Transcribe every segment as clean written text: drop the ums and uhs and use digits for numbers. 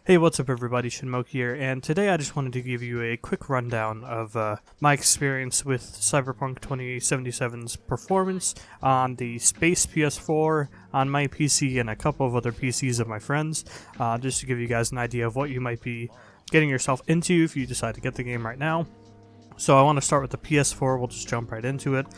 Hey, what's up everybody, Shinmoke here, and today I just wanted to give you a quick rundown of my experience with Cyberpunk 2077's performance on the Space PS4, on my PC, and a couple of other PCs of my friends, just to give you guys an idea of what you might be getting yourself into if you decide to get the game right now. So I want to start with the PS4, we'll just jump right into it,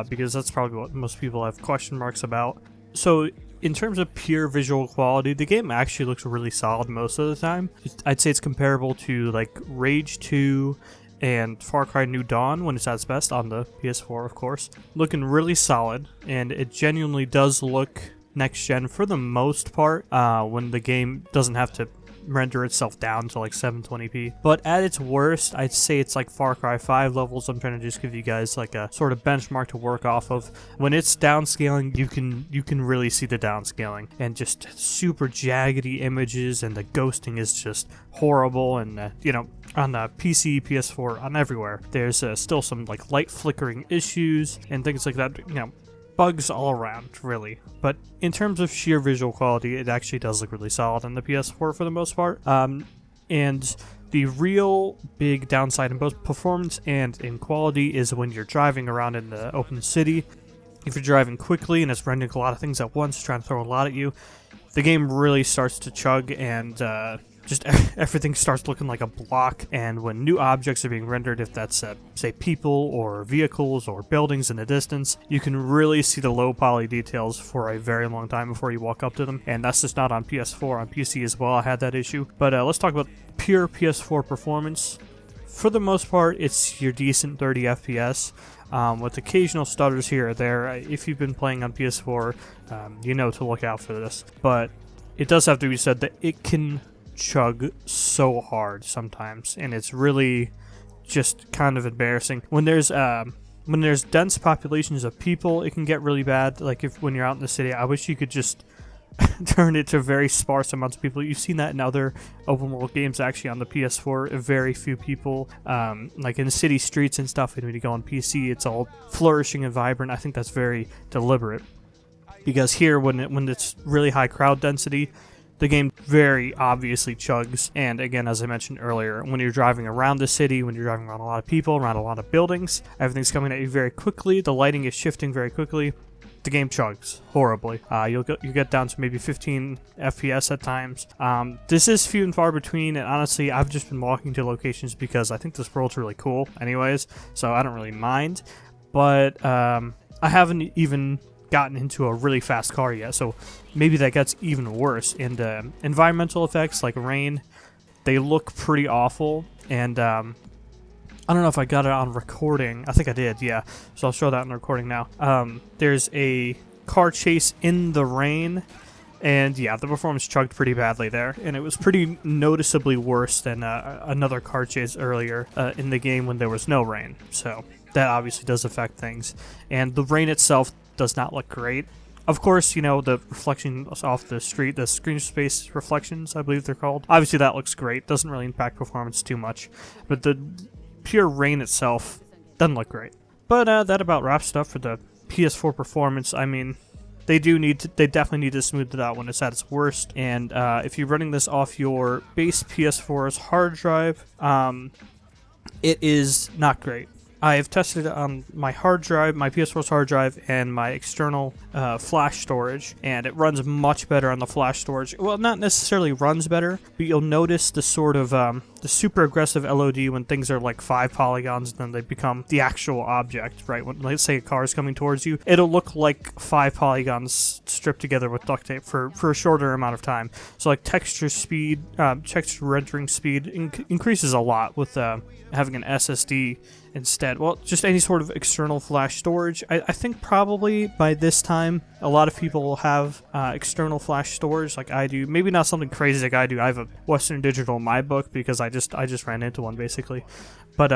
because that's probably what most people have question marks about. So in terms of pure visual quality, the game actually looks really solid most of the time. I'd say it's comparable to like Rage 2 and Far Cry New Dawn when it's at its best on the PS4, of course. Looking really solid, and it genuinely does look next gen for the most part when the game doesn't have to render itself down to like 720p. But at its worst, I'd say it's like Far Cry 5 levels. I'm trying to just give you guys like a sort of benchmark to work off of. When it's downscaling, you can really see the downscaling and just super jaggedy images, and the ghosting is just horrible. And you know, on the PC, PS4, on everywhere, there's still some like light flickering issues and things like that. You know, bugs all around, really. But in terms of sheer visual quality, it actually does look really solid on the PS4 for the most part. And the real big downside in both performance and in quality is when you're driving around in the open city. If you're driving quickly and it's rendering a lot of things at once, trying to throw a lot at you, the game really starts to chug, and just everything starts looking like a block. And when new objects are being rendered, if that's say people or vehicles or buildings in the distance, you can really see the low poly details for a very long time before you walk up to them. And that's just not on PS4. On PC as well I had that issue. But let's talk about pure PS4 performance. For the most part, it's your decent 30 FPS with occasional stutters here or there. If you've been playing on PS4, you know to look out for this. But it does have to be said that it can chug so hard sometimes, and it's really just kind of embarrassing. When there's dense populations of people, it can get really bad. Like when you're out in the city, I wish you could just turn it to very sparse amounts of people. You've seen that in other open world games actually on the PS4, very few people, like in city streets and stuff. And when you go on PC, it's all flourishing and vibrant. I think that's very deliberate, because here when it's really high crowd density, the game very obviously chugs. And again, as I mentioned earlier, when you're driving around the city, when you're driving around a lot of people, around a lot of buildings, everything's coming at you very quickly, the lighting is shifting very quickly, the game chugs horribly. You get down to maybe 15 FPS at times. This is few and far between, and honestly, I've just been walking to locations because I think this world's really cool anyways, so I don't really mind. But I haven't even gotten into a really fast car yet, so maybe that gets even worse. And environmental effects like rain, they look pretty awful. And I don't know if I got it on recording. I think I did, yeah, so I'll show that in the recording now. There's a car chase in the rain, and yeah, the performance chugged pretty badly there, and it was pretty noticeably worse than another car chase earlier in the game when there was no rain. So that obviously does affect things. And the rain itself does not look great. Of course, you know, the reflections off the street, the screen space reflections, I believe they're called. Obviously that looks great, doesn't really impact performance too much. But the pure rain itself doesn't look great. But that about wraps it up for the PS4 performance. I mean, they definitely need to smooth it out when it's at its worst. And if you're running this off your base PS4's hard drive, it is not great. I have tested it on my hard drive, my PS4's hard drive, and my external flash storage, and it runs much better on the flash storage. Well, not necessarily runs better, but you'll notice the sort of the super aggressive LOD when things are like 5 polygons, and then they become the actual object, right? When, let's say a car is coming towards you, it'll look like 5 polygons stripped together with duct tape for a shorter amount of time. So like texture speed, texture rendering speed increases a lot with having an SSD instead. Well, just any sort of external flash storage. I think probably by this time a lot of people will have external flash storage like I do. Maybe not something crazy like I do. I have a Western Digital in my book because I just ran into one basically. But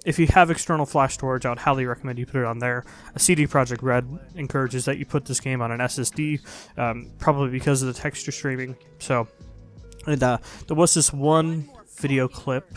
if you have external flash storage, I would highly recommend you put it on there. CD Projekt Red encourages that you put this game on an SSD, probably because of the texture streaming. So, and there was this one video clip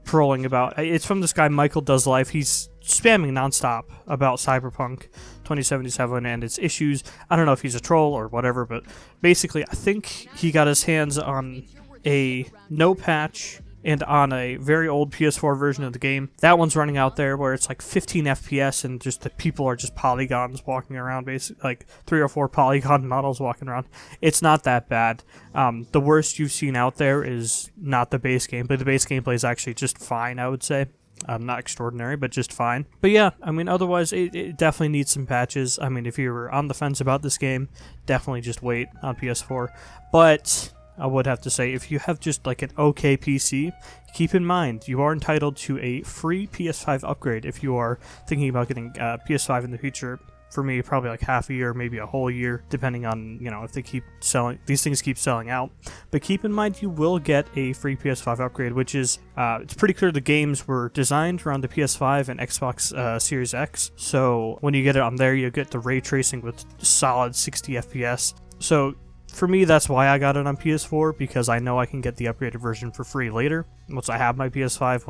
trolling about, it's from this guy Michael Does Life. He's spamming nonstop about Cyberpunk 2077 and its issues. I don't know if he's a troll or whatever, but basically I think he got his hands on a no patch and on a very old PS4 version of the game. That one's running out there where it's like 15 FPS and just the people are just polygons walking around, basically like 3 or 4 polygon models walking around. It's not that bad. The worst you've seen out there is not the base gameplay. The base gameplay is actually just fine, I would say. Not extraordinary, but just fine. But yeah, I mean, otherwise, it definitely needs some patches. I mean, if you were on the fence about this game, definitely just wait on PS4. But I would have to say, if you have just like an okay PC, keep in mind you are entitled to a free PS5 upgrade if you are thinking about getting PS5 in the future. For me, probably like half a year, maybe a whole year, depending on, you know, if they keep selling, these things keep selling out. But keep in mind you will get a free PS5 upgrade, which is, it's pretty clear the games were designed around the PS5 and Xbox Series X. So when you get it on there, you get the ray tracing with solid 60 FPS. So for me, that's why I got it on PS4, because I know I can get the upgraded version for free later, once I have my PS5,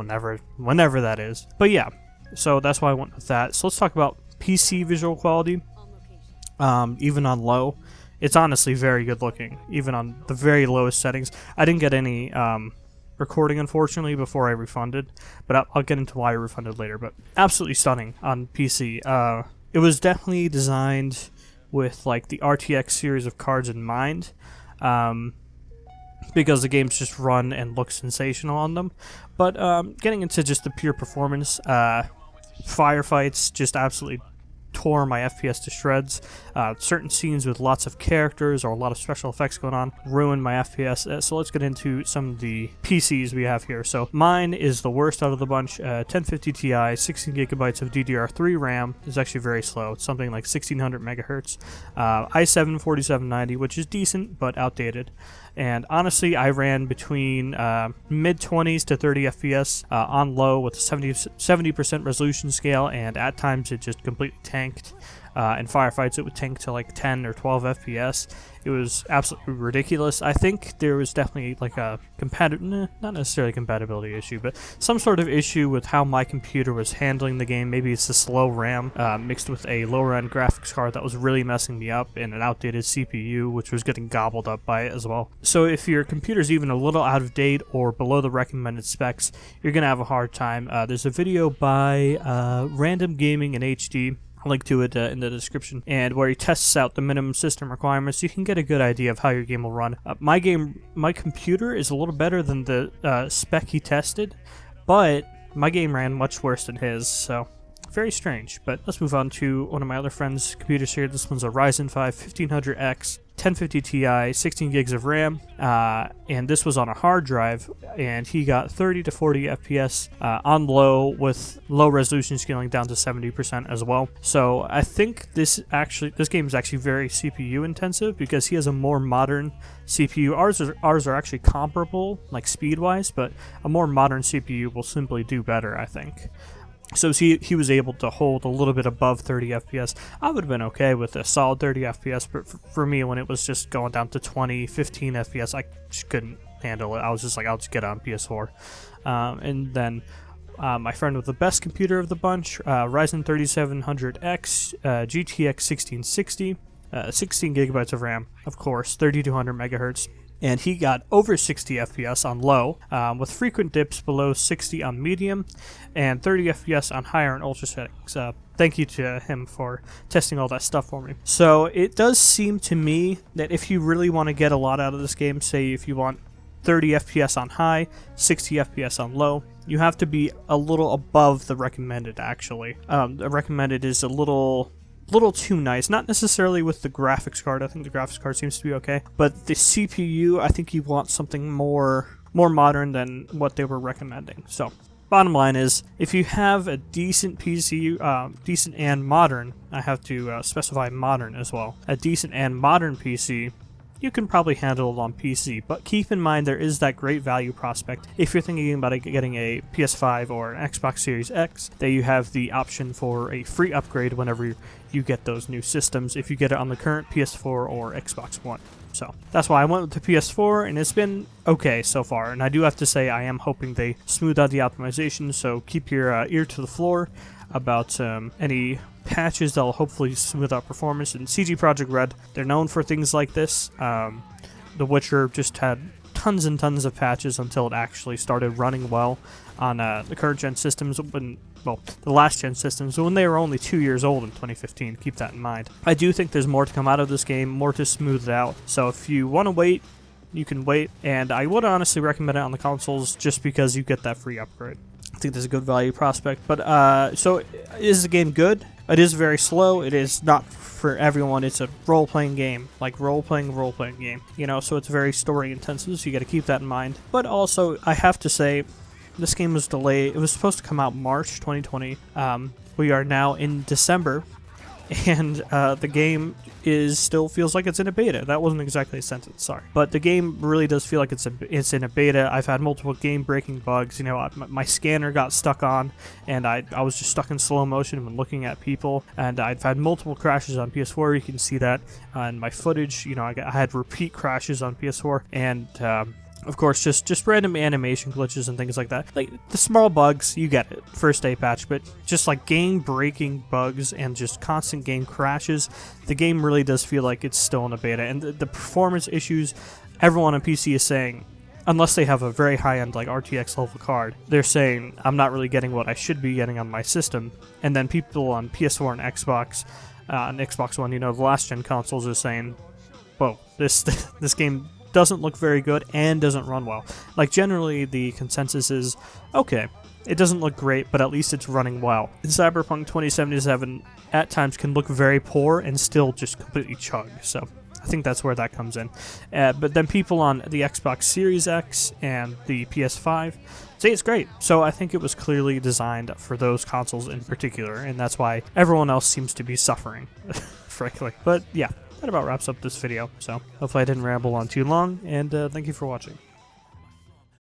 whenever that is. But yeah, so that's why I went with that. So let's talk about PC visual quality. Even on low, it's honestly very good looking, even on the very lowest settings. I didn't get any recording, unfortunately, before I refunded, but I'll get into why I refunded later. But absolutely stunning on PC. It was definitely designed with like the RTX series of cards in mind, because the games just run and look sensational on them. But getting into just the pure performance, firefights just absolutely tore my FPS to shreds. Certain scenes with lots of characters or a lot of special effects going on ruined my FPS. So let's get into some of the PCs we have here. So mine is the worst out of the bunch. 1050 Ti, 16 gigabytes of DDR3 RAM. Is actually very slow. It's something like 1600 megahertz. i7 4790, which is decent but outdated. And honestly, I ran between mid-20s to 30 FPS on low with a 70% resolution scale, and at times it just completely tanked. In firefights, it would tank to like 10 or 12 FPS. It was absolutely ridiculous. I think there was definitely like a not necessarily a compatibility issue, but some sort of issue with how my computer was handling the game. Maybe it's the slow RAM mixed with a lower-end graphics card that was really messing me up, and an outdated CPU, which was getting gobbled up by it as well. So if your computer's even a little out of date or below the recommended specs, you're going to have a hard time. There's a video by Random Gaming in HD. I'll link to it in the description, and where he tests out the minimum system requirements, you can get a good idea of how your game will run. My computer is a little better than the spec he tested, but my game ran much worse than his, so very strange. But let's move on to one of my other friend's computers here. This one's a Ryzen 5 1500X. 1050 Ti, 16 gigs of RAM, and this was on a hard drive, and he got 30 to 40 FPS on low, with low resolution scaling down to 70% as well. So I think this game is actually very CPU intensive, because he has a more modern CPU. Ours are actually comparable, like speed wise, but a more modern CPU will simply do better, I think. So he was able to hold a little bit above 30 FPS. I would have been okay with a solid 30 FPS, but for me, when it was just going down to 20, 15 FPS, I just couldn't handle it. I was just like, I'll just get it on PS4. And then my friend with the best computer of the bunch, Ryzen 3700X, GTX 1660, 16 gigabytes of RAM, of course, 3200 megahertz. And he got over 60 FPS on low, with frequent dips below 60 on medium, and 30 FPS on higher and ultra settings. Thank you to him for testing all that stuff for me. So it does seem to me that if you really want to get a lot out of this game, say if you want 30 FPS on high, 60 FPS on low, you have to be a little above the recommended, actually. The recommended is a little too nice, not necessarily with the graphics card. I think the graphics card seems to be okay, but the CPU, I think you want something more modern than what they were recommending. So bottom line is, if you have a decent PC, decent and modern, I have to specify modern as well, a decent and modern PC, you can probably handle it on PC, but keep in mind there is that great value prospect. If you're thinking about getting a PS5 or an Xbox Series X, that you have the option for a free upgrade whenever you get those new systems, if you get it on the current PS4 or Xbox One. So that's why I went with the PS4, and it's been okay so far. And I do have to say, I am hoping they smooth out the optimization, so keep your ear to the floor about any patches that'll hopefully smooth out performance. And CG Projekt Red, they're known for things like this. The Witcher just had tons and tons of patches until it actually started running well on the current gen systems, well, the last gen systems, when they were only 2 years old in 2015. Keep that in mind. I do think there's more to come out of this game, more to smooth it out. So if you want to wait, you can wait, and I would honestly recommend it on the consoles just because you get that free upgrade. I think there's a good value prospect. But so is the game good? It is very slow. It is not for everyone. It's a role-playing game, like role-playing game. You know, so it's very story intensive. So you got to keep that in mind. But also, I have to say, this game was delayed. It was supposed to come out March 2020. We are now in December, and the game still feels like it's in a beta. That wasn't exactly a sentence, sorry. But the game really does feel like it's in a beta. I've had multiple game-breaking bugs. You know, my scanner got stuck on, and I was just stuck in slow motion when looking at people. And I've had multiple crashes on PS4. You can see that in my footage. You know, I had repeat crashes on PS4, and of course, just random animation glitches and things like that. Like, the small bugs, you get it, first day patch, but just like game-breaking bugs and just constant game crashes, the game really does feel like it's still in a beta. And the performance issues, everyone on PC is saying, unless they have a very high-end, like, RTX level card, they're saying, I'm not really getting what I should be getting on my system. And then people on PS4 and Xbox, and Xbox One, you know, the last-gen consoles are saying, whoa, this game doesn't look very good and doesn't run well. Like, generally the consensus is, okay, it doesn't look great, but at least it's running well. And Cyberpunk 2077 at times can look very poor and still just completely chug, so I think that's where that comes in. But then people on the Xbox Series X and the PS5 say it's great, so I think it was clearly designed for those consoles in particular, and that's why everyone else seems to be suffering, frankly. But yeah, that about wraps up this video, so hopefully I didn't ramble on too long, and thank you for watching.